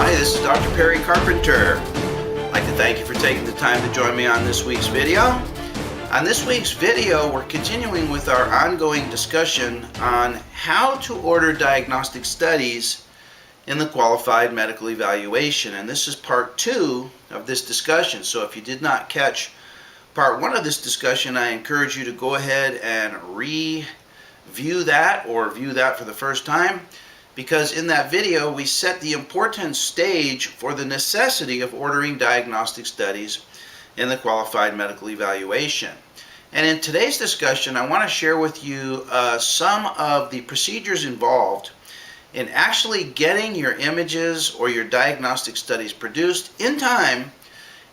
Hi, this is Dr. Perry Carpenter. I'd like to thank you for taking the time to join me on this week's video. On this week's video, we're continuing with our ongoing discussion on how to order diagnostic studies in the qualified medical evaluation. And this is part 2 of this discussion. So if you did not catch part 1 of this discussion, I encourage you to go ahead and review that or view that for the first time, because in that video we set the important stage for the necessity of ordering diagnostic studies in the qualified medical evaluation. And in today's discussion, I want to share with you some of the procedures involved in actually getting your images or your diagnostic studies produced in time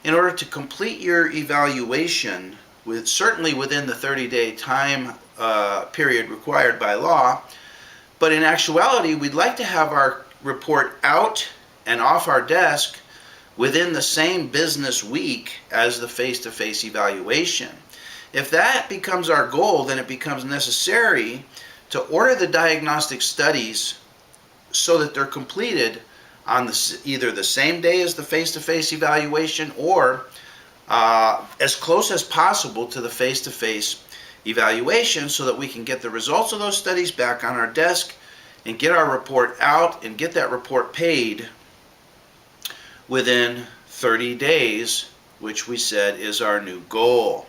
in order to complete your evaluation, certainly within the 30-day time period required by law. But in actuality, we'd like to have our report out and off our desk within the same business week as the face-to-face evaluation. If that becomes our goal, then it becomes necessary to order the diagnostic studies so that they're completed on either the same day as the face-to-face evaluation or as close as possible to the face-to-face evaluation, so that we can get the results of those studies back on our desk and get our report out and get that report paid within 30 days, which we said is our new goal.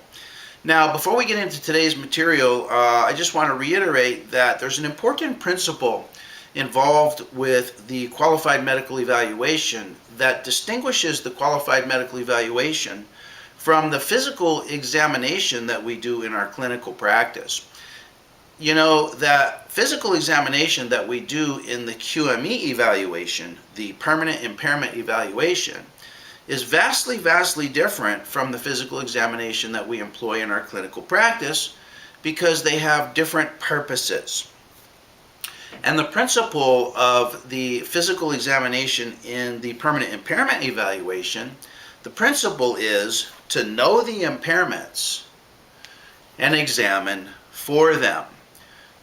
Now, before we get into today's material, I just want to reiterate that there's an important principle involved with the qualified medical evaluation that distinguishes the qualified medical evaluation from the physical examination that we do in our clinical practice. You know, that physical examination that we do in the QME evaluation, the permanent impairment evaluation, is vastly different from the physical examination that we employ in our clinical practice, because they have different purposes. And the principle of the physical examination in the permanent impairment evaluation, the principle is to know the impairments and examine for them.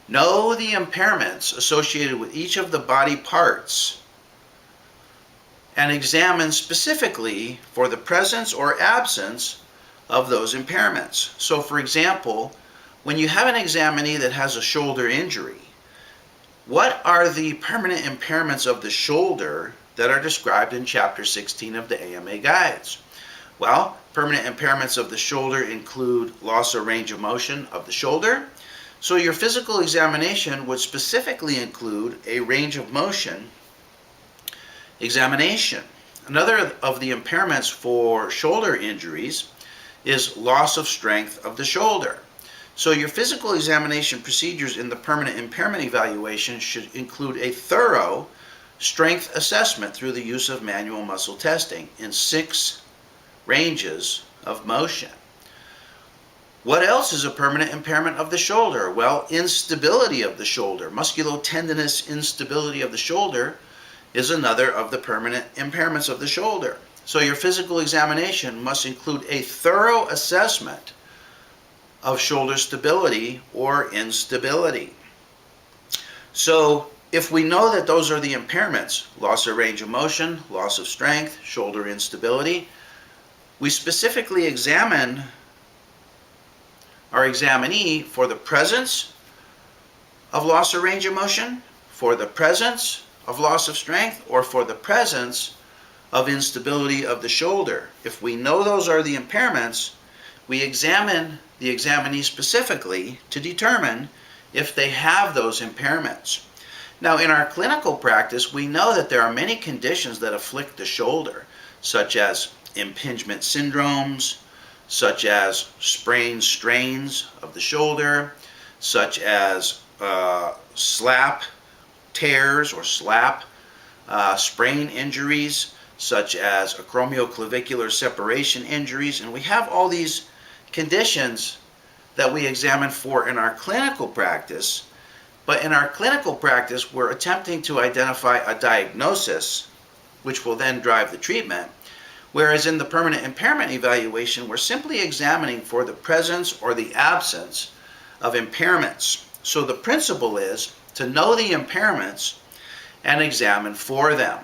Know the impairments associated with each of the body parts and examine specifically for the presence or absence of those impairments. So for example, when you have an examinee that has a shoulder injury, what are the permanent impairments of the shoulder that are described in Chapter 16 of the AMA guides? Well, permanent impairments of the shoulder include loss of range of motion of the shoulder. So your physical examination would specifically include a range of motion examination. Another of the impairments for shoulder injuries is loss of strength of the shoulder. So your physical examination procedures in the permanent impairment evaluation should include a thorough strength assessment through the use of manual muscle testing in 6 ranges of motion. What else is a permanent impairment of the shoulder? Well, instability of the shoulder. Musculotendinous instability of the shoulder is another of the permanent impairments of the shoulder. So your physical examination must include a thorough assessment of shoulder stability or instability. So if we know that those are the impairments, loss of range of motion, loss of strength, shoulder instability, we specifically examine our examinee for the presence of loss of range of motion, for the presence of loss of strength, or for the presence of instability of the shoulder. If we know those are the impairments, we examine the examinee specifically to determine if they have those impairments. Now, in our clinical practice, we know that there are many conditions that afflict the shoulder, such as impingement syndromes, such as sprains, strains of the shoulder, such as slap tears or slap sprain injuries, such as acromioclavicular separation injuries. And we have all these conditions that we examine for in our clinical practice. But in our clinical practice, we're attempting to identify a diagnosis, which will then drive the treatment. Whereas in the permanent impairment evaluation, we're simply examining for the presence or the absence of impairments. So the principle is to know the impairments and examine for them.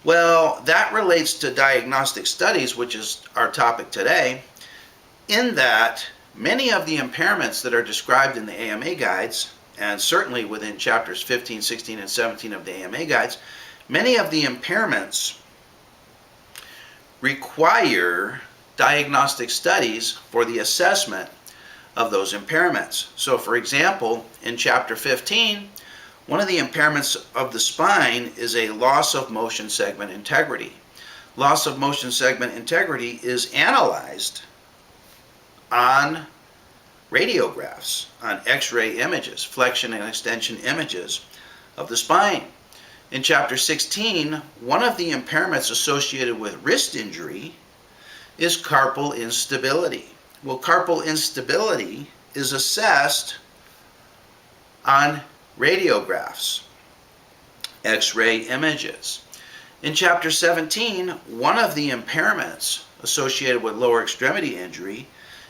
Well, that relates to diagnostic studies, which is our topic today, in that many of the impairments that are described in the AMA guides, and certainly within chapters 15, 16, and 17 of the AMA guides, many of the impairments require diagnostic studies for the assessment of those impairments. So for example, in chapter 15, one of the impairments of the spine is a loss of motion segment integrity. Loss of motion segment integrity is analyzed on radiographs, on X-ray images, flexion and extension images of the spine. In chapter 16, one of the impairments associated with wrist injury is carpal instability. Well, carpal instability is assessed on radiographs, X-ray images. In chapter 17, one of the impairments associated with lower extremity injury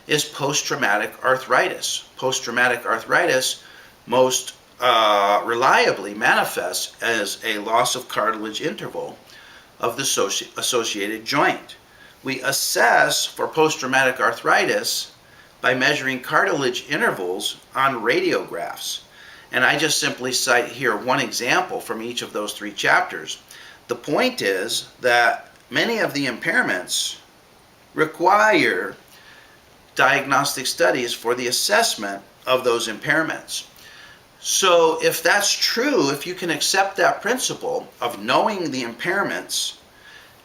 is post-traumatic arthritis. Post-traumatic arthritis most reliably manifests as a loss of cartilage interval of the associated joint. We assess for post-traumatic arthritis by measuring cartilage intervals on radiographs. And I just simply cite here one example from each of those three chapters. The point is that many of the impairments require diagnostic studies for the assessment of those impairments. So if that's true, if you can accept that principle of knowing the impairments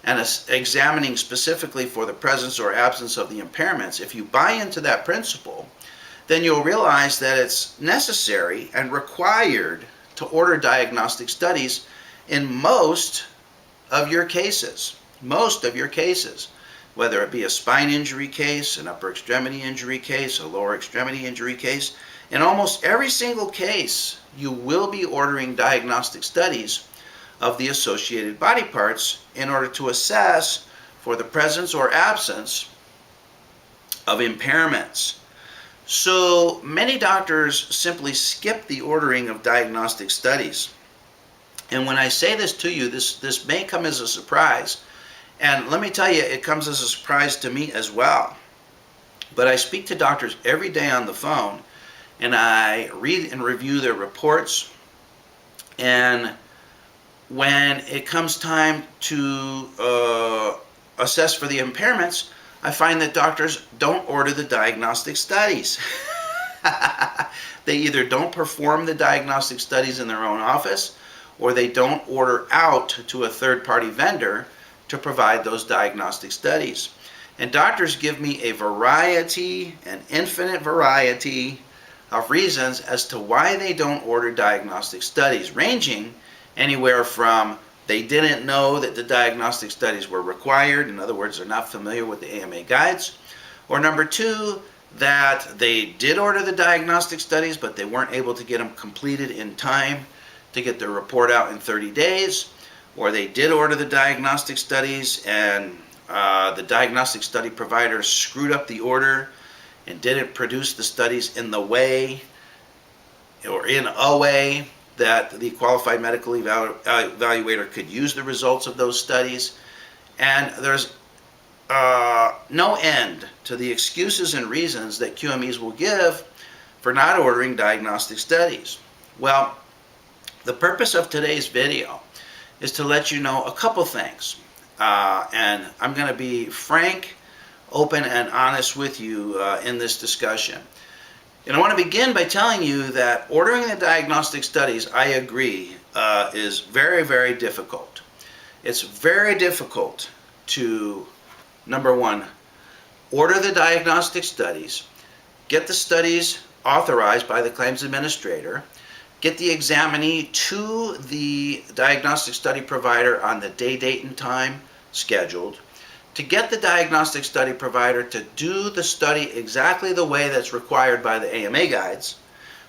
and examining specifically for the presence or absence of the impairments, if you buy into that principle, then you'll realize that it's necessary and required to order diagnostic studies in most of your cases. Most of your cases, whether it be a spine injury case, an upper extremity injury case, a lower extremity injury case. In almost every single case, you will be ordering diagnostic studies of the associated body parts in order to assess for the presence or absence of impairments. So many doctors simply skip the ordering of diagnostic studies. And when I say this to you, this may come as a surprise. And let me tell you, it comes as a surprise to me as well. But I speak to doctors every day on the phone, and I read and review their reports. And when it comes time to assess for the impairments, I find that doctors don't order the diagnostic studies. They either don't perform the diagnostic studies in their own office, or they don't order out to a third-party vendor to provide those diagnostic studies. And doctors give me a variety, an infinite variety of reasons as to why they don't order diagnostic studies, ranging anywhere from they didn't know that the diagnostic studies were required, in other words, they're not familiar with the AMA guides, or number two, that they did order the diagnostic studies, but they weren't able to get them completed in time to get their report out in 30 days, or they did order the diagnostic studies and the diagnostic study provider screwed up the order and didn't produce the studies in the way or in a way that the qualified medical evaluator could use the results of those studies. And there's no end to the excuses and reasons that QMEs will give for not ordering diagnostic studies. Well, the purpose of today's video is to let you know a couple things. And I'm going to be frank, open, and honest with you in this discussion. And I want to begin by telling you that ordering the diagnostic studies, I agree, is very, very difficult. It's very difficult to, number one, order the diagnostic studies, get the studies authorized by the claims administrator, get the examinee to the diagnostic study provider on the day, date, and time scheduled, to get the diagnostic study provider to do the study exactly the way that's required by the AMA guides,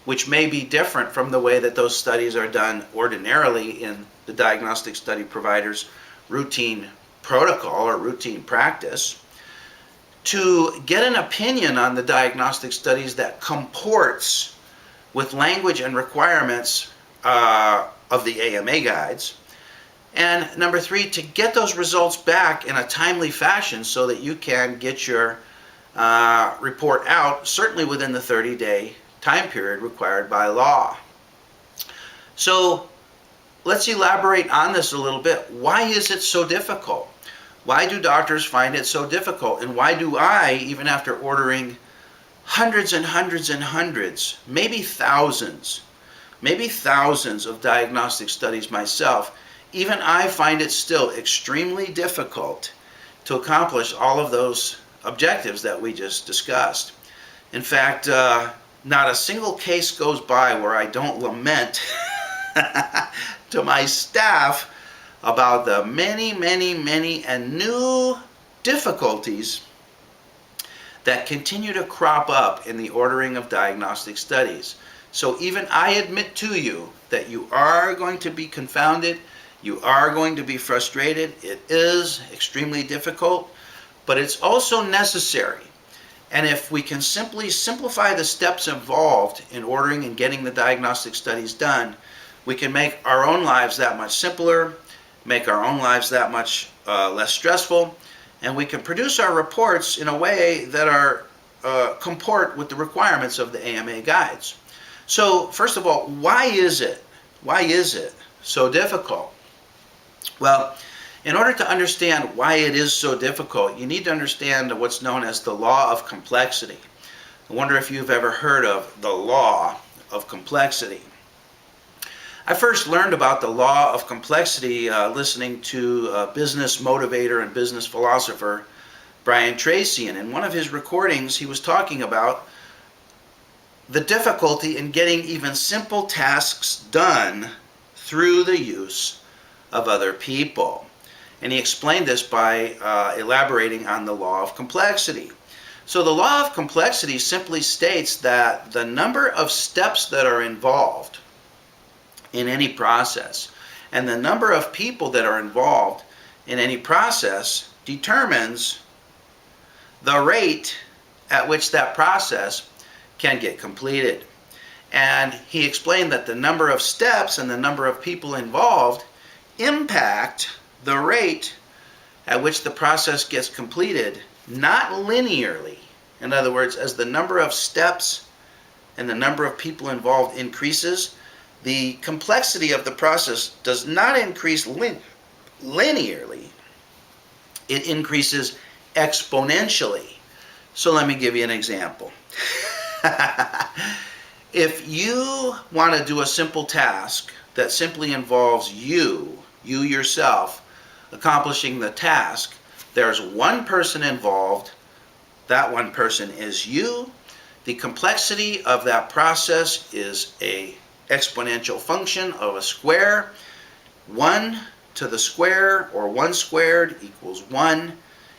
which may be different from the way that those studies are done ordinarily in the diagnostic study provider's routine protocol or routine practice, to get an opinion on the diagnostic studies that comports with language and requirements of the AMA guides, And number 3, to get those results back in a timely fashion so that you can get your report out, certainly within the 30-day time period required by law. So let's elaborate on this a little bit. Why is it so difficult? Why do doctors find it so difficult? And why do I, even after ordering hundreds and hundreds and hundreds, maybe thousands of diagnostic studies myself, even I find it still extremely difficult to accomplish all of those objectives that we just discussed. In fact, not a single case goes by where I don't lament to my staff about the many and new difficulties that continue to crop up in the ordering of diagnostic studies. So even I admit to you that you are going to be confounded, you are going to be frustrated. It is extremely difficult, but it's also necessary. And if we can simply simplify the steps involved in ordering and getting the diagnostic studies done, we can make our own lives that much simpler, make our own lives that much less stressful, and we can produce our reports in a way that are comport with the requirements of the AMA guides. So first of all, why is it so difficult? Well, in order to understand why it is so difficult, you need to understand what's known as the law of complexity. I wonder if you've ever heard of the law of complexity. I first learned about the law of complexity listening to business motivator and business philosopher Brian Tracy, and in one of his recordings he was talking about the difficulty in getting even simple tasks done through the use of other people. And he explained this by elaborating on the law of complexity. So the law of complexity simply states that the number of steps that are involved in any process and the number of people that are involved in any process determines the rate at which that process can get completed. And he explained that the number of steps and the number of people involved impact the rate at which the process gets completed, not linearly. In other words, as the number of steps and the number of people involved increases, the complexity of the process does not increase linearly. It increases exponentially. So let me give you an example. If you want to do a simple task that simply involves you yourself, accomplishing the task, there's one person involved. That one person is you. The complexity of that process is a exponential function of a square. 1 to the square, or 1 squared, equals 1.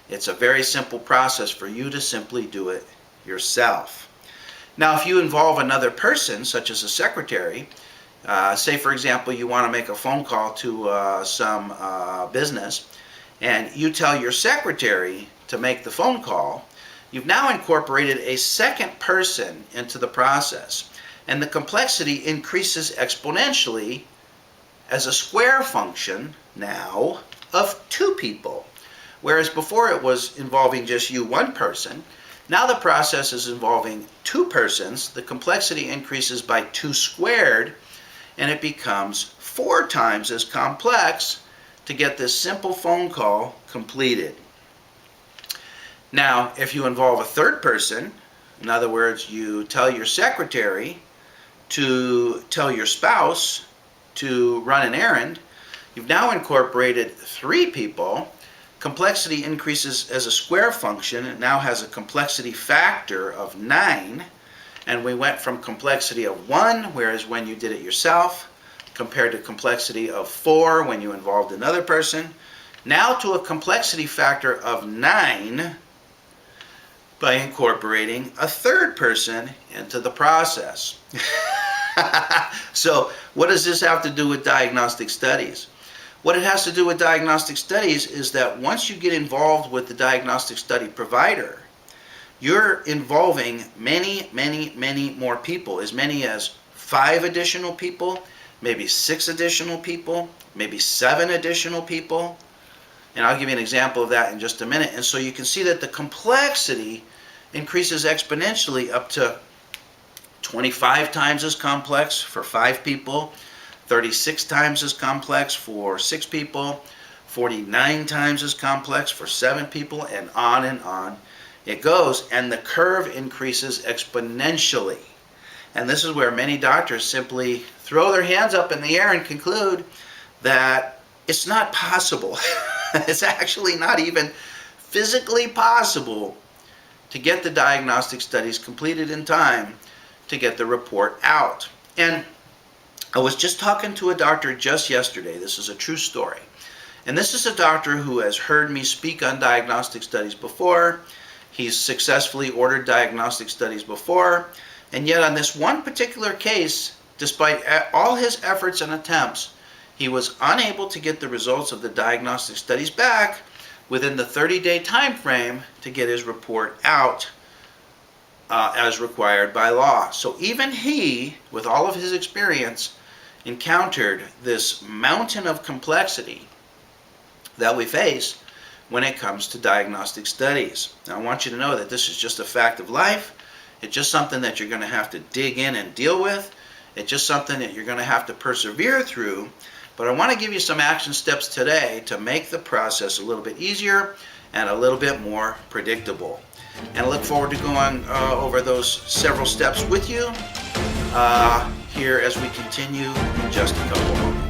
It's a very simple process for you to simply do it yourself. Now, if you involve another person, such as a secretary, say for example you want to make a phone call to some business, and you tell your secretary to make the phone call, you've now incorporated a second person into the process, and the complexity increases exponentially as a square function now of 2 people. Whereas before it was involving just you, one person, now the process is involving 2 persons. The complexity increases by 2 squared, and it becomes 4 times as complex to get this simple phone call completed. Now, if you involve a third person, in other words, you tell your secretary to tell your spouse to run an errand, you've now incorporated 3 people. Complexity increases as a square function. It now has a complexity factor of 9. And we went from complexity of 1, whereas when you did it yourself, compared to complexity of 4 when you involved another person, now to a complexity factor of 9 by incorporating a third person into the process. So what does this have to do with diagnostic studies? What it has to do with diagnostic studies is that once you get involved with the diagnostic study provider, you're involving many more people, as many as 5 additional people, maybe 6 additional people, maybe 7 additional people. And I'll give you an example of that in just a minute. And so you can see that the complexity increases exponentially up to 25 times as complex for 5 people, 36 times as complex for 6 people, 49 times as complex for 7 people, and on it goes. And the curve increases exponentially. And this is where many doctors simply throw their hands up in the air and conclude that it's not possible. It's actually not even physically possible to get the diagnostic studies completed in time to get the report out. And I was just talking to a doctor just yesterday. This is a true story. And this is a doctor who has heard me speak on diagnostic studies before. He's successfully ordered diagnostic studies before. And yet on this one particular case, despite all his efforts and attempts, he was unable to get the results of the diagnostic studies back within the 30-day time frame to get his report out as required by law. So even he, with all of his experience, encountered this mountain of complexity that we face when it comes to diagnostic studies. Now I want you to know that this is just a fact of life. It's just something that you're going to have to dig in and deal with. It's just something that you're going to have to persevere through. But I want to give you some action steps today to make the process a little bit easier and a little bit more predictable. And I look forward to going over those several steps with you here as we continue in just a couple of moments.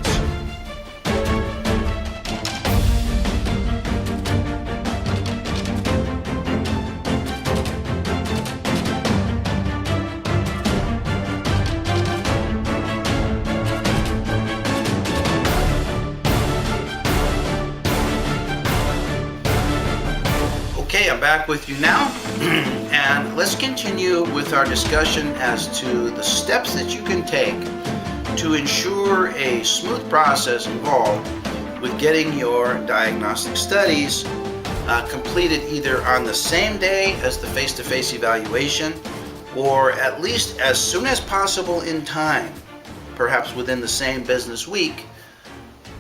Okay, I'm back with you now, and let's continue with our discussion as to the steps that you can take to ensure a smooth process involved with getting your diagnostic studies completed either on the same day as the face-to-face evaluation or at least as soon as possible in time, perhaps within the same business week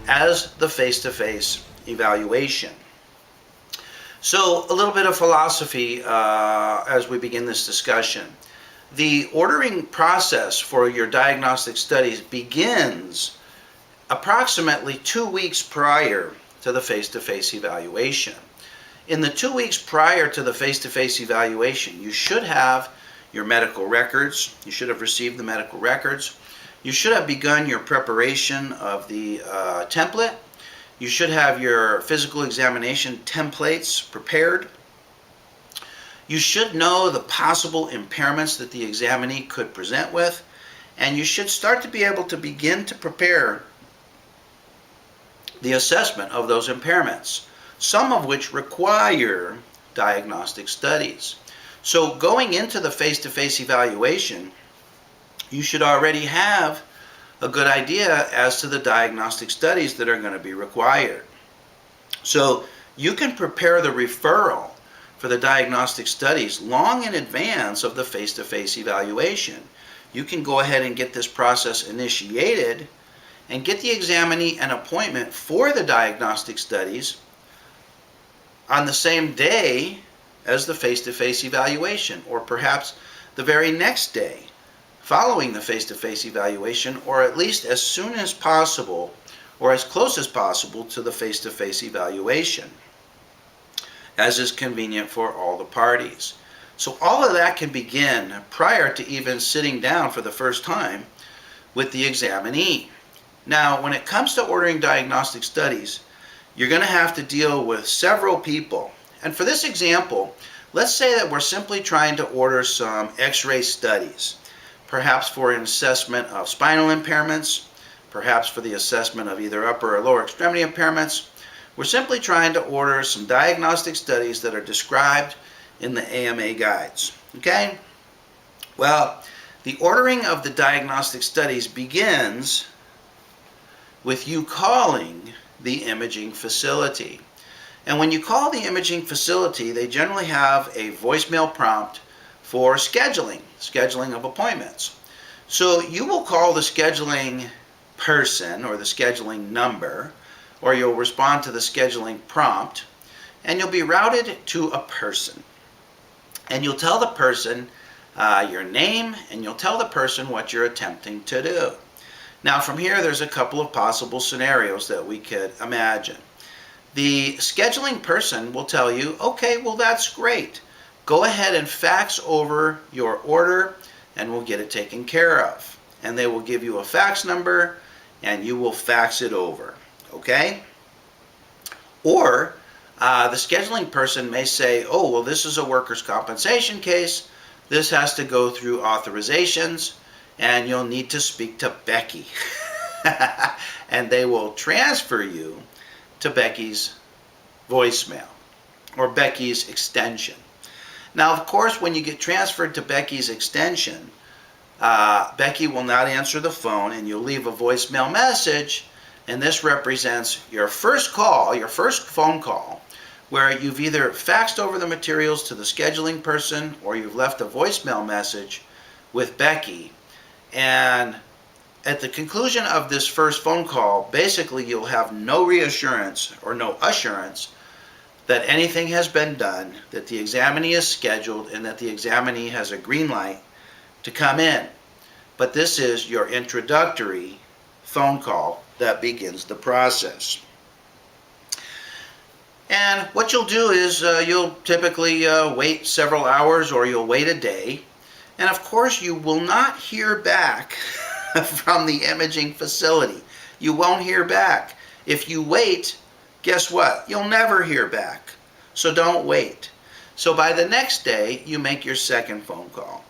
as the face-to-face evaluation. So a little bit of philosophy as we begin this discussion. The ordering process for your diagnostic studies begins approximately 2 weeks prior to the face-to-face evaluation. In the 2 weeks prior to the face-to-face evaluation, you should have your medical records. You should have received the medical records. You should have begun your preparation of the template. You should have your physical examination templates prepared. You should know the possible impairments that the examinee could present with, and you should start to be able to begin to prepare the assessment of those impairments, some of which require diagnostic studies. So going into the face-to-face evaluation, you should already have a good idea as to the diagnostic studies that are going to be required. So you can prepare the referral for the diagnostic studies long in advance of the face-to-face evaluation. You can go ahead and get this process initiated and get the examinee an appointment for the diagnostic studies on the same day as the face-to-face evaluation, or perhaps the very next day following the face-to-face evaluation, or at least as soon as possible or as close as possible to the face-to-face evaluation, as is convenient for all the parties. So all of that can begin prior to even sitting down for the first time with the examinee. Now, when it comes to ordering diagnostic studies, you're going to have to deal with several people. And for this example, let's say that we're simply trying to order some X-ray studies, perhaps for an assessment of spinal impairments, perhaps for the assessment of either upper or lower extremity impairments. We're simply trying to order some diagnostic studies that are described in the AMA guides. Okay? Well, the ordering of the diagnostic studies begins with you calling the imaging facility. And when you call the imaging facility, they generally have a voicemail prompt for scheduling of appointments. So you will call the scheduling person or the scheduling number, or you'll respond to the scheduling prompt, and you'll be routed to a person. And you'll tell the person your name, and you'll tell the person what you're attempting to do. Now from here, there's a couple of possible scenarios that we could imagine. The scheduling person will tell you, okay, well that's great. Go ahead and fax over your order and we'll get it taken care of. And they will give you a fax number and you will fax it over, okay? Or the scheduling person may say, oh, well this is a workers' compensation case. This has to go through authorizations and you'll need to speak to Becky. And they will transfer you to Becky's voicemail or Becky's extension. Now, of course, when you get transferred to Becky's extension, Becky will not answer the phone and you'll leave a voicemail message, and this represents your first call, your first phone call, where you've either faxed over the materials to the scheduling person or you've left a voicemail message with Becky. And at the conclusion of this first phone call, basically you'll have no reassurance or no assurance that anything has been done, that the examinee is scheduled, and that the examinee has a green light to come in. But this is your introductory phone call that begins the process. And what you'll do is you'll typically wait several hours or you'll wait a day. And of course you will not hear back from the imaging facility. You won't hear back. If you wait, guess what? You'll never hear back. So don't wait. So by the next day, you make your second phone call.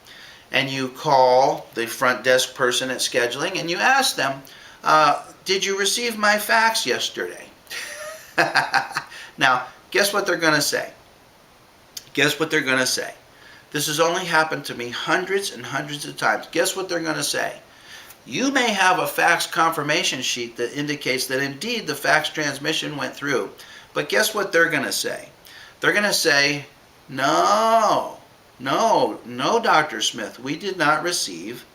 And you call the front desk person at scheduling and you ask them, did you receive my fax yesterday? Now, guess what they're going to say? Guess what they're going to say? This has only happened to me hundreds and hundreds of times. Guess what they're going to say? You may have a fax confirmation sheet that indicates that indeed the fax transmission went through. But guess what they're going to say? They're going to say, no, Dr. Smith, we did not receive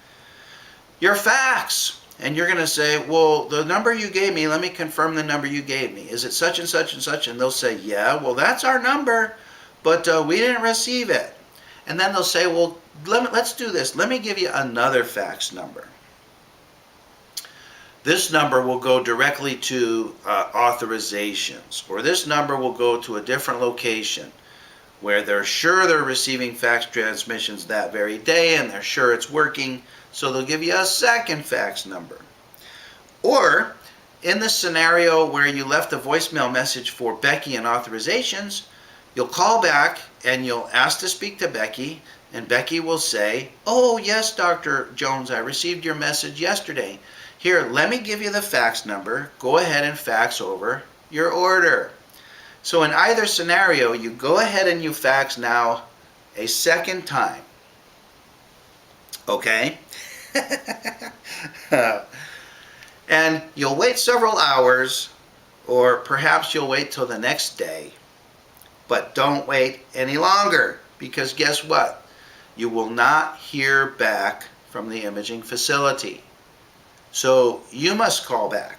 your fax. And you're going to say, well, the number you gave me, let me confirm the number you gave me. Is it such and such and such? And they'll say, yeah, well, that's our number, but we didn't receive it. And then they'll say, well, let's do this. Let me give you another fax number. This number will go directly to authorizations, or this number will go to a different location where they're sure they're receiving fax transmissions that very day and they're sure it's working, so they'll give you a second fax number. Or in the scenario where you left a voicemail message for Becky and authorizations, you'll call back and you'll ask to speak to Becky, and Becky will say, oh yes, Dr. Jones, I received your message yesterday. Here, let me give you the fax number. Go ahead and fax over your order. So in either scenario, you go ahead and you fax now a second time. Okay? And you'll wait several hours, or perhaps you'll wait till the next day. But don't wait any longer, because guess what? You will not hear back from the imaging facility. So you must call back.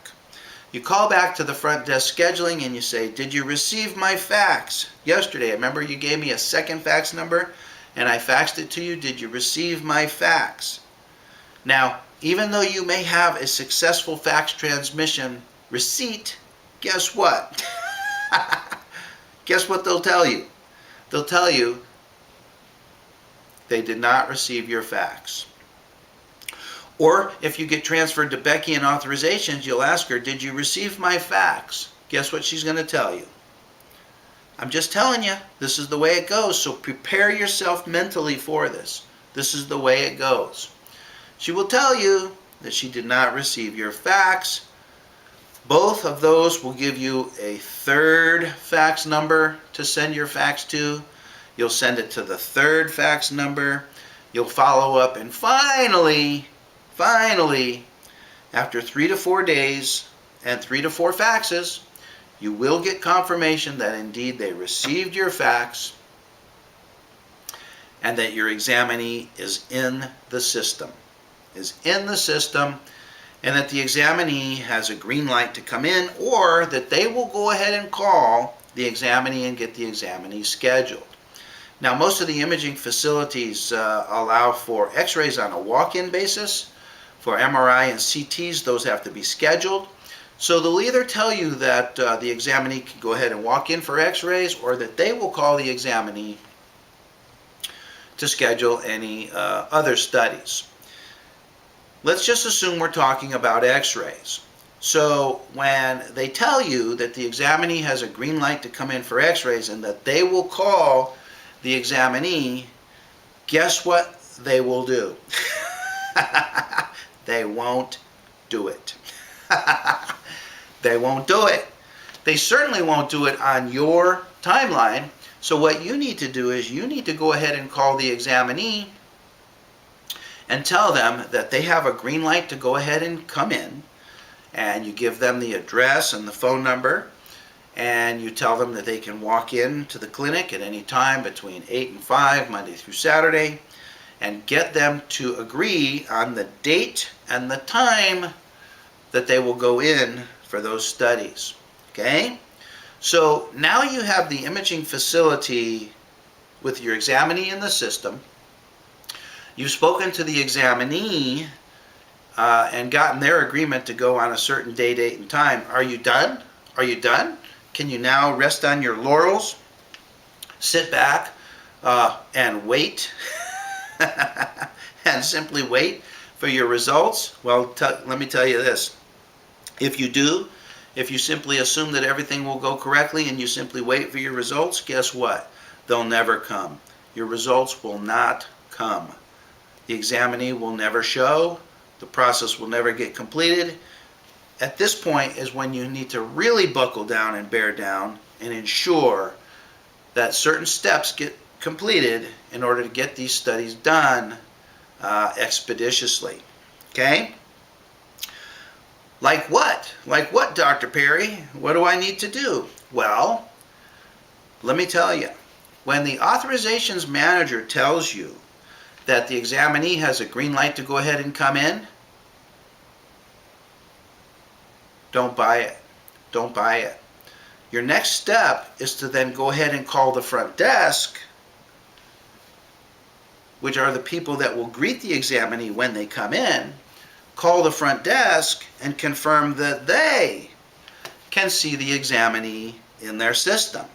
You call back to the front desk scheduling and you say, did you receive my fax yesterday? Remember you gave me a second fax number and I faxed it to you. Did you receive my fax? Now, even though you may have a successful fax transmission receipt, guess what? Guess what they'll tell you? They'll tell you they did not receive your fax. Or if you get transferred to Becky in authorizations, you'll ask her, did you receive my fax? Guess what she's going to tell you? I'm just telling you, this is the way it goes. So prepare yourself mentally for this. This is the way it goes. She will tell you that she did not receive your fax. Both of those will give you a third fax number to send your fax to. You'll send it to the third fax number. You'll follow up, and finally, after 3 to 4 days and 3 to 4 faxes, you will get confirmation that indeed they received your fax and that your examinee is in the system. and that the examinee has a green light to come in, or that they will go ahead and call the examinee and get the examinee scheduled. Now, most of the imaging facilities allow for x-rays on a walk-in basis. For MRI and CTs, those have to be scheduled. So they'll either tell you that the examinee can go ahead and walk in for x-rays, or that they will call the examinee to schedule any other studies. Let's just assume we're talking about x-rays. So when they tell you that the examinee has a green light to come in for x-rays and that they will call the examinee, guess what they will do? They won't do it. They won't do it. They certainly won't do it on your timeline. So what you need to do is you need to go ahead and call the examinee and tell them that they have a green light to go ahead and come in, and you give them the address and the phone number, and you tell them that they can walk in to the clinic at any time between 8 and 5, Monday through Saturday, and get them to agree on the date and the time that they will go in for those studies. Okay? So now you have the imaging facility with your examinee in the system. You've spoken to the examinee and gotten their agreement to go on a certain day, date, and time. Are you done? Are you done? Can you now rest on your laurels, sit back, and wait, and simply wait for your results? Well, let me tell you this. If you do, if you simply assume that everything will go correctly and you simply wait for your results, guess what? They'll never come. Your results will not come. The examinee will never show. The process will never get completed. At this point is when you need to really buckle down and bear down and ensure that certain steps get completed in order to get these studies done expeditiously. Okay? Like what? Like what, Dr. Perry? What do I need to do? Well, let me tell you. When the authorizations manager tells you that the examinee has a green light to go ahead and come in, don't buy it. Don't buy it. Your next step is to then go ahead and call the front desk, which are the people that will greet the examinee when they come in. Call the front desk and confirm that they can see the examinee in their system.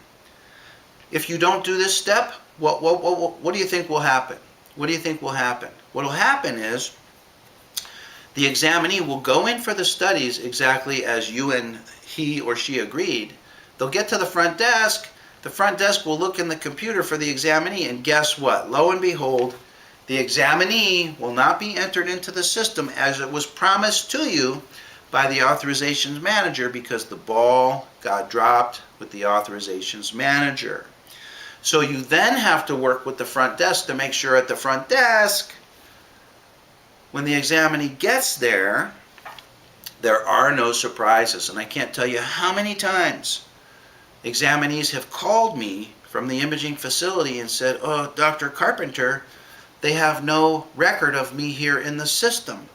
If you don't do this step, what do you think will happen? What do you think will happen? What will happen is the examinee will go in for the studies exactly as you and he or she agreed. They'll get to the front desk will look in the computer for the examinee, and guess what? Lo and behold, the examinee will not be entered into the system as it was promised to you by the authorizations manager, because the ball got dropped with the authorizations manager. So you then have to work with the front desk to make sure at the front desk, when the examinee gets there, there are no surprises. And I can't tell you how many times examinees have called me from the imaging facility and said, "Oh, Dr. Carpenter, they have no record of me here in the system.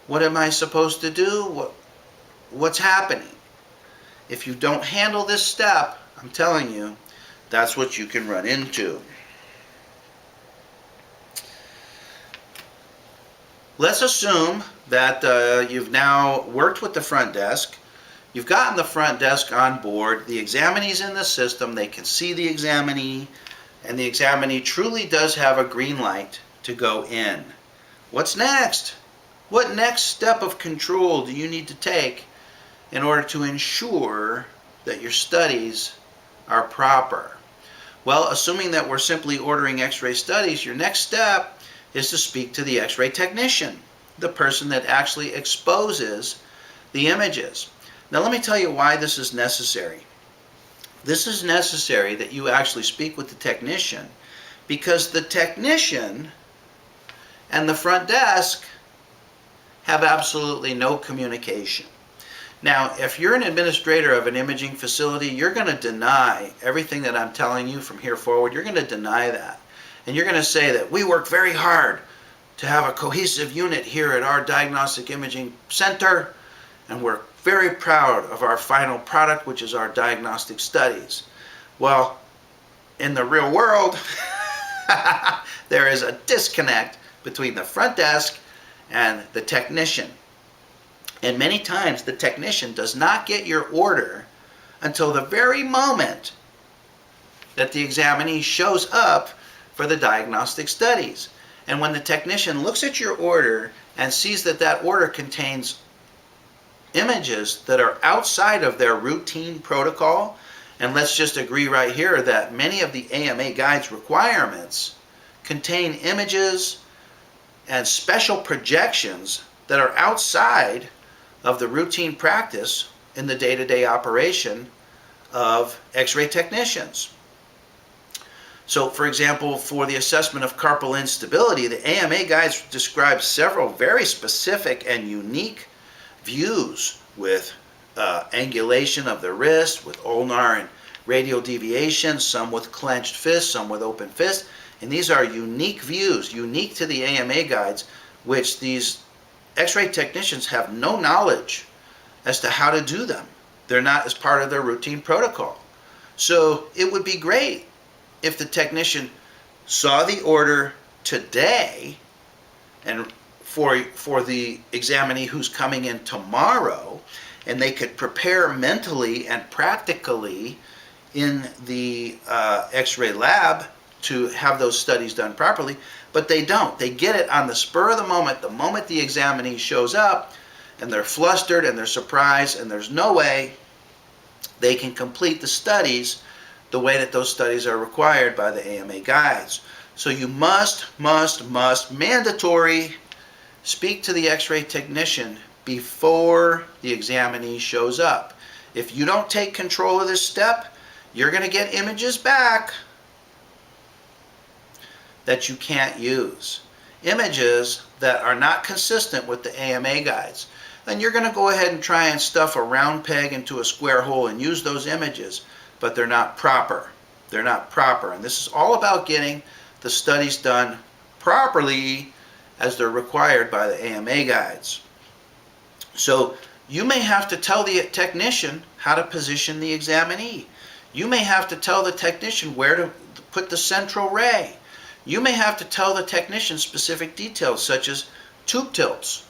What am I supposed to do? What's happening?" If you don't handle this step, I'm telling you, that's what you can run into. Let's assume that you've now worked with the front desk. You've gotten the front desk on board. The examinee's in the system. They can see the examinee, and the examinee truly does have a green light to go in. What's next? What next step of control do you need to take in order to ensure that your studies are proper? Well, assuming that we're simply ordering x-ray studies, your next step is to speak to the x-ray technician, the person that actually exposes the images. Now let me tell you why this is necessary. This is necessary that you actually speak with the technician, because the technician and the front desk have absolutely no communication. Now, if you're an administrator of an imaging facility, you're going to deny everything that I'm telling you from here forward. You're going to deny that. And you're going to say that we work very hard to have a cohesive unit here at our Diagnostic Imaging Center, and we're very proud of our final product, which is our Diagnostic Studies. Well, in the real world, there is a disconnect between the front desk and the technician. And many times the technician does not get your order until the very moment that the examinee shows up for the diagnostic studies. And when the technician looks at your order and sees that that order contains images that are outside of their routine protocol, and let's just agree right here that many of the AMA guides requirements contain images and special projections that are outside of the routine practice in the day-to-day operation of X-ray technicians. So, for example, for the assessment of carpal instability, the AMA guides describe several very specific and unique views with angulation of the wrist, with ulnar and radial deviation, some with clenched fist, some with open fist. And these are unique views, unique to the AMA guides, which these X-ray technicians have no knowledge as to how to do them. They're not as part of their routine protocol. So it would be great if the technician saw the order today, and for the examinee who's coming in tomorrow, and they could prepare mentally and practically in the X-ray lab to have those studies done properly, but they don't. They get it on the spur of the moment the examinee shows up, and they're flustered and they're surprised, and there's no way they can complete the studies the way that those studies are required by the AMA guides. So you must mandatory speak to the X-ray technician before the examinee shows up. If you don't take control of this step, you're going to get images back that you can't use. Images that are not consistent with the AMA guides. Then you're going to go ahead and try and stuff a round peg into a square hole and use those images, but they're not proper. They're not proper. And this is all about getting the studies done properly as they're required by the AMA guides. So you may have to tell the technician how to position the examinee. You may have to tell the technician where to put the central ray. You may have to tell the technician specific details such as tube tilts,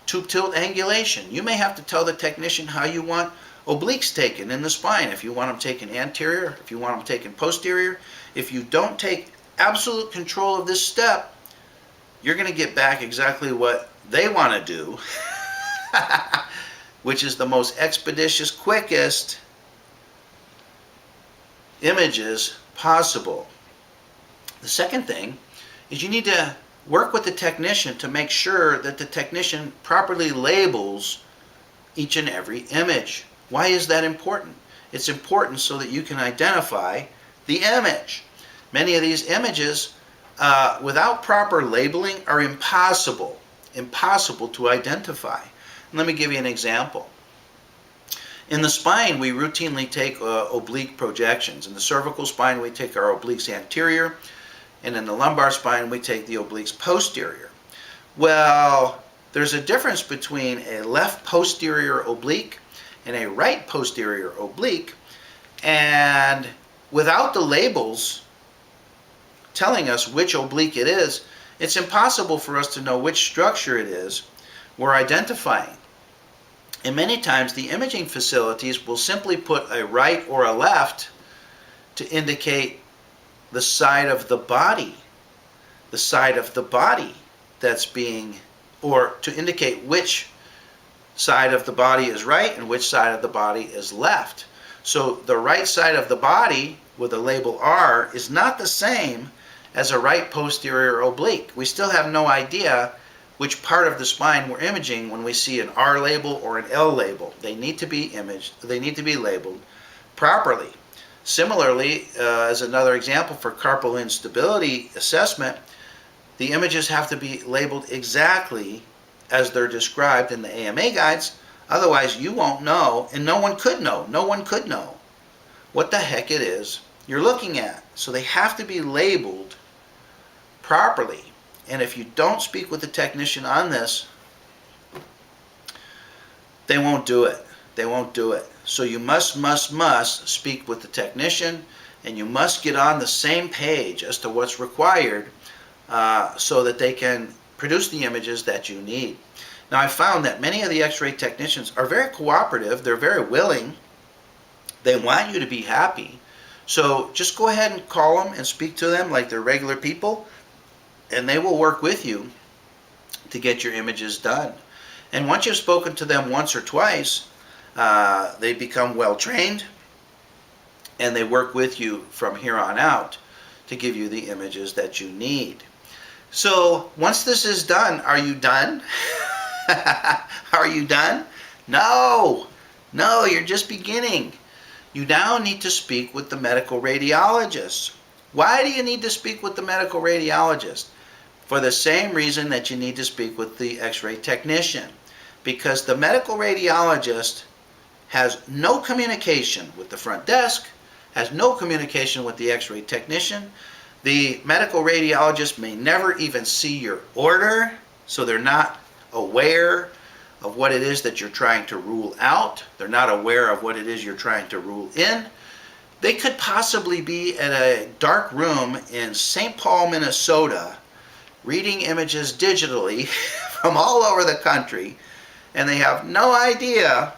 tube tilt angulation. You may have to tell the technician how you want obliques taken in the spine, if you want them taken anterior, if you want them taken posterior. If you don't take absolute control of this step, you're going to get back exactly what they want to do, which is the most expeditious, quickest images possible. The second thing is you need to work with the technician to make sure that the technician properly labels each and every image. Why is that important? It's important so that you can identify the image. Many of these images, without proper labeling, are impossible to identify. And let me give you an example. In the spine, we routinely take oblique projections. In the cervical spine, we take our obliques anterior, and in the lumbar spine, we take the obliques posterior. Well, there's a difference between a left posterior oblique and a right posterior oblique, and without the labels telling us which oblique it is, it's impossible for us to know which structure it is we're identifying. And many times the imaging facilities will simply put a right or a left to indicate the side of the body that's being, or to indicate which side of the body is right and which side of the body is left. So the right side of the body with the label R is not the same as a right posterior oblique. We still have no idea which part of the spine we're imaging when we see an R label or an L label. They need to be imaged, they need to be labeled properly. Similarly, as another example for carpal instability assessment, the images have to be labeled exactly as they're described in the AMA guides. Otherwise, you won't know, and no one could know what the heck it is you're looking at. So they have to be labeled properly. And if you don't speak with the technician on this, they won't do it. They won't do it. So you must speak with the technician, and you must get on the same page as to what's required so that they can produce the images that you need. Now, I found that many of the x-ray technicians are very cooperative. They're very willing. They want you to be happy. So just go ahead and call them and speak to them like they're regular people, and they will work with you to get your images done. And once you've spoken to them once or twice, they become well trained, and they work with you from here on out to give you the images that you need. So once this is done, are you done? Are you done? No, you're just beginning. You now need to speak with the medical radiologist. Why do you need to speak with the medical radiologist? For the same reason that you need to speak with the x-ray technician. Because the medical radiologist has no communication with the front desk, has no communication with the x-ray technician. The medical radiologist may never even see your order, so they're not aware of what it is that you're trying to rule out. They're not aware of what it is you're trying to rule in. They could possibly be in a dark room in St. Paul, Minnesota, reading images digitally from all over the country, and they have no idea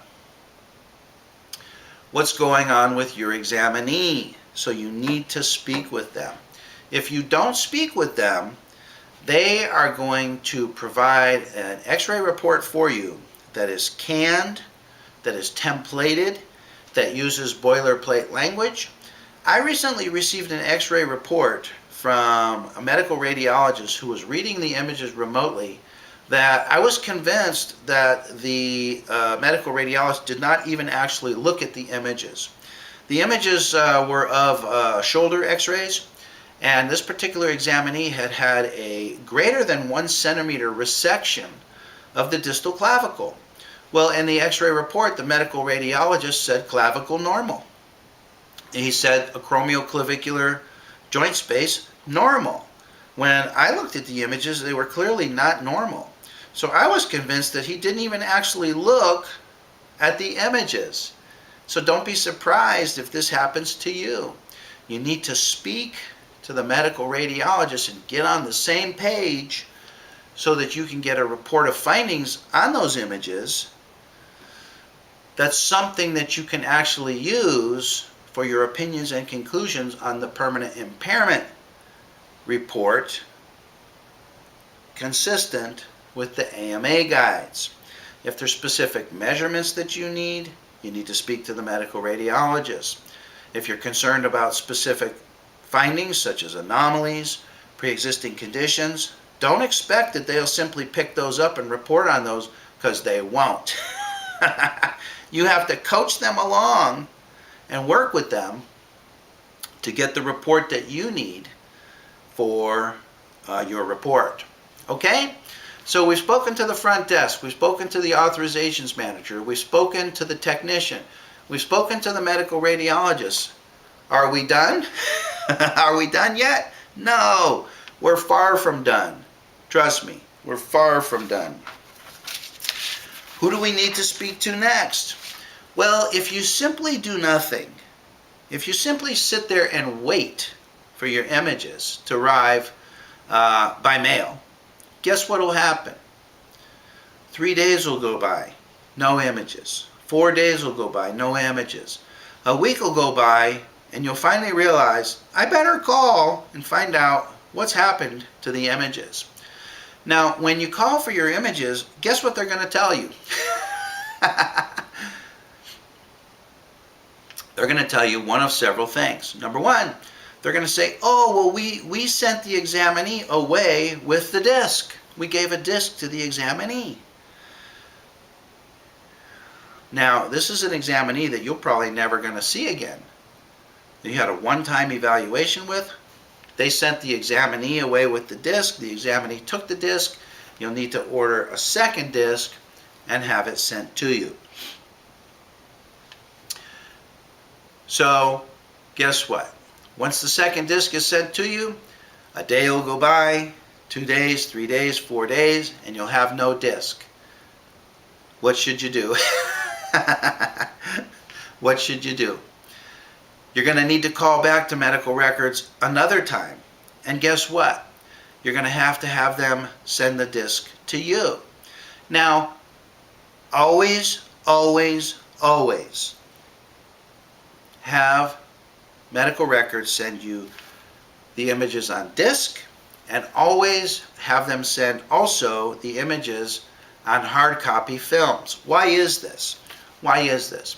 what's going on with your examinee. So you need to speak with them. If you don't speak with them, they are going to provide an x-ray report for you that is canned, that is templated, that uses boilerplate language. I recently received an x-ray report from a medical radiologist who was reading the images remotely that I was convinced that the medical radiologist did not even actually look at the images. The images were of shoulder x-rays, and this particular examinee had had a greater than 1 centimeter resection of the distal clavicle. Well, in the x-ray report, the medical radiologist said clavicle normal. He said acromioclavicular joint space normal. When I looked at the images, they were clearly not normal. So I was convinced that he didn't even actually look at the images. So don't be surprised if this happens to you. You need to speak to the medical radiologist and get on the same page so that you can get a report of findings on those images. That's something that you can actually use for your opinions and conclusions on the permanent impairment report, consistent with the AMA guides. If there's specific measurements that you need to speak to the medical radiologist. If you're concerned about specific findings such as anomalies, pre-existing conditions, don't expect that they'll simply pick those up and report on those, because they won't. You have to coach them along and work with them to get the report that you need for your report. Okay? So we've spoken to the front desk, we've spoken to the authorizations manager, we've spoken to the technician, we've spoken to the medical radiologist. Are we done? Are we done yet? No, we're far from done. Trust me, we're far from done. Who do we need to speak to next? Well, if you simply do nothing, if you simply sit there and wait for your images to arrive by mail, guess what will happen? 3 days will go by, no images. 4 days will go by, no images. A week will go by, and you'll finally realize, I better call and find out what's happened to the images. Now, when you call for your images, guess what they're going to tell you? They're going to tell you one of several things. Number one, they're going to say, oh, well, we sent the examinee away with the disc. We gave a disc to the examinee. Now, this is an examinee that you're probably never going to see again. You had a one-time evaluation with. They sent the examinee away with the disc. The examinee took the disc. You'll need to order a second disc and have it sent to you. So, guess what? Once the second disc is sent to you, a day will go by, 2 days, 3 days, 4 days, and you'll have no disc. What should you do? What should you do? You're going to need to call back to medical records another time. And guess what? You're going to have them send the disc to you. Now, always, always, always have medical records send you the images on disc, and always have them send also the images on hard copy films. Why is this? Why is this?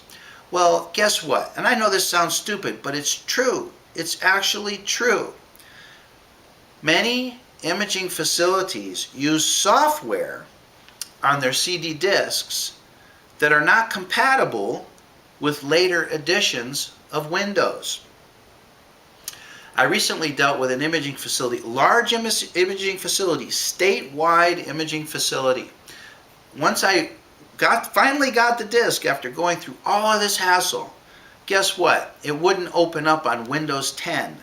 Well, guess what? And I know this sounds stupid, but it's true. It's actually true. Many imaging facilities use software on their CD discs that are not compatible with later editions of Windows. I recently dealt with an imaging facility, large imaging facility, statewide imaging facility. Once I finally got the disc after going through all of this hassle, guess what? It wouldn't open up on Windows 10.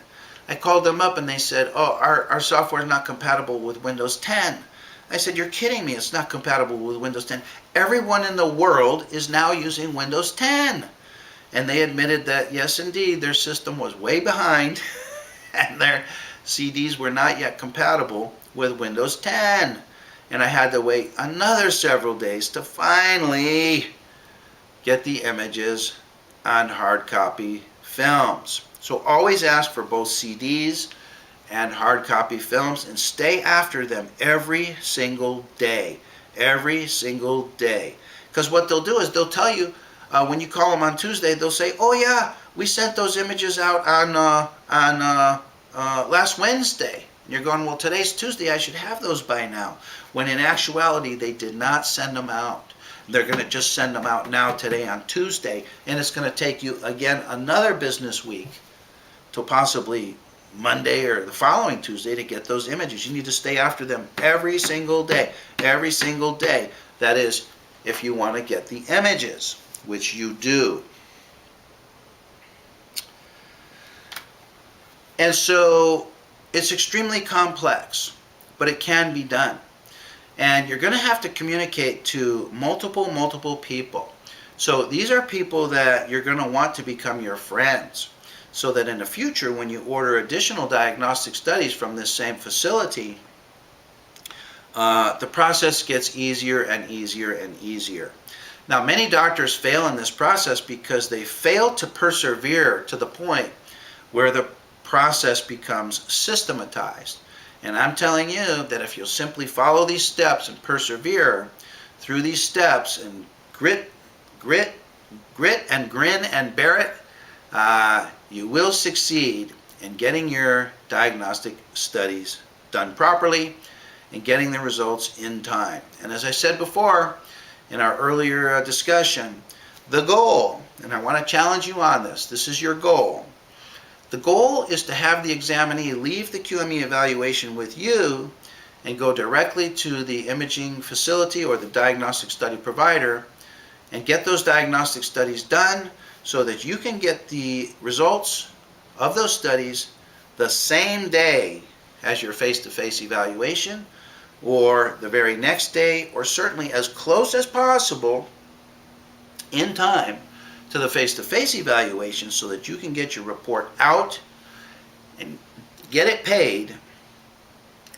I called them up and they said, oh, our software is not compatible with Windows 10. I said, you're kidding me, it's not compatible with Windows 10. Everyone in the world is now using Windows 10. And they admitted that, yes, indeed, their system was way behind and their CDs were not yet compatible with Windows 10. And I had to wait another several days to finally get the images on hard copy films. So always ask for both CDs and hard copy films and stay after them every single day. Every single day. Because what they'll do is they'll tell you, when you call them on Tuesday, they'll say, oh yeah, we sent those images out on last Wednesday. And you're going, well, today's Tuesday, I should have those by now. When in actuality, they did not send them out. They're going to just send them out now today on Tuesday, and it's going to take you, again, another business week till possibly Monday or the following Tuesday to get those images. You need to stay after them every single day. Every single day. That is, if you want to get the images, which you do. And so it's extremely complex, but it can be done. And you're going to have to communicate to multiple people. So these are people that you're going to want to become your friends, so that in the future, when you order additional diagnostic studies from this same facility, the process gets easier and easier and easier. Now, many doctors fail in this process because they fail to persevere to the point where the process becomes systematized. And I'm telling you that if you'll simply follow these steps and persevere through these steps and grit and grin and bear it, you will succeed in getting your diagnostic studies done properly and getting the results in time. And as I said before in our earlier discussion, the goal, and I want to challenge you on this, this is your goal. The goal is to have the examinee leave the QME evaluation with you and go directly to the imaging facility or the diagnostic study provider and get those diagnostic studies done so that you can get the results of those studies the same day as your face-to-face evaluation, or the very next day, or certainly as close as possible in time to the face-to-face evaluation so that you can get your report out and get it paid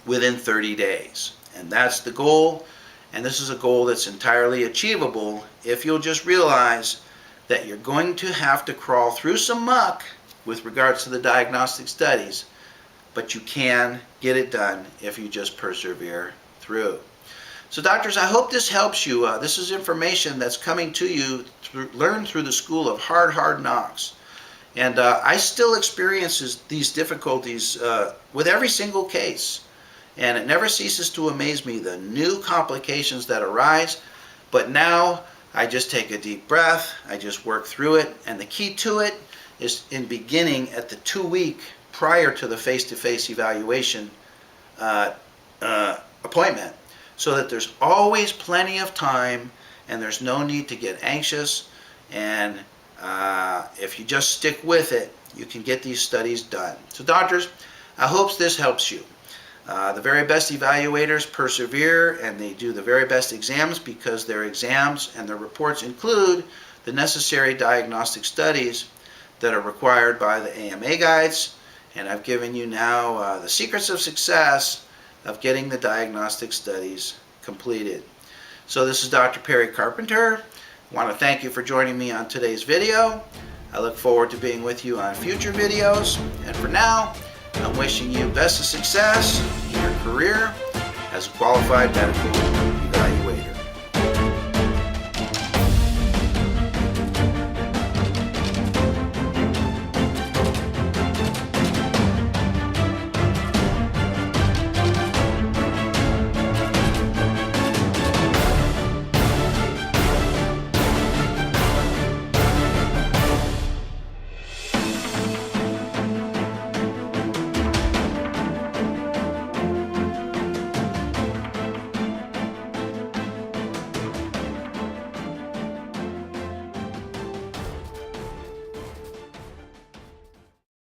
within 30 days. And that's the goal, and this is a goal that's entirely achievable if you'll just realize that you're going to have to crawl through some muck with regards to the diagnostic studies, but you can get it done if you just persevere through. So doctors, I hope this helps you. This is information that's coming to you learned through the school of hard knocks. And I still experience these difficulties with every single case. And it never ceases to amaze me, the new complications that arise. But now I just take a deep breath, I just work through it. And the key to it is in beginning at the 2-week prior to the face-to-face evaluation appointment, so that there's always plenty of time and there's no need to get anxious. And if you just stick with it, you can get these studies done. So doctors, I hope this helps you. The very best evaluators persevere and they do the very best exams because their exams and their reports include the necessary diagnostic studies that are required by the AMA guides. And I've given you now the secrets of success of getting the diagnostic studies completed. So this is Dr. Perry Carpenter. I want to thank you for joining me on today's video. I look forward to being with you on future videos. And for now, I'm wishing you best of success in your career as a qualified medical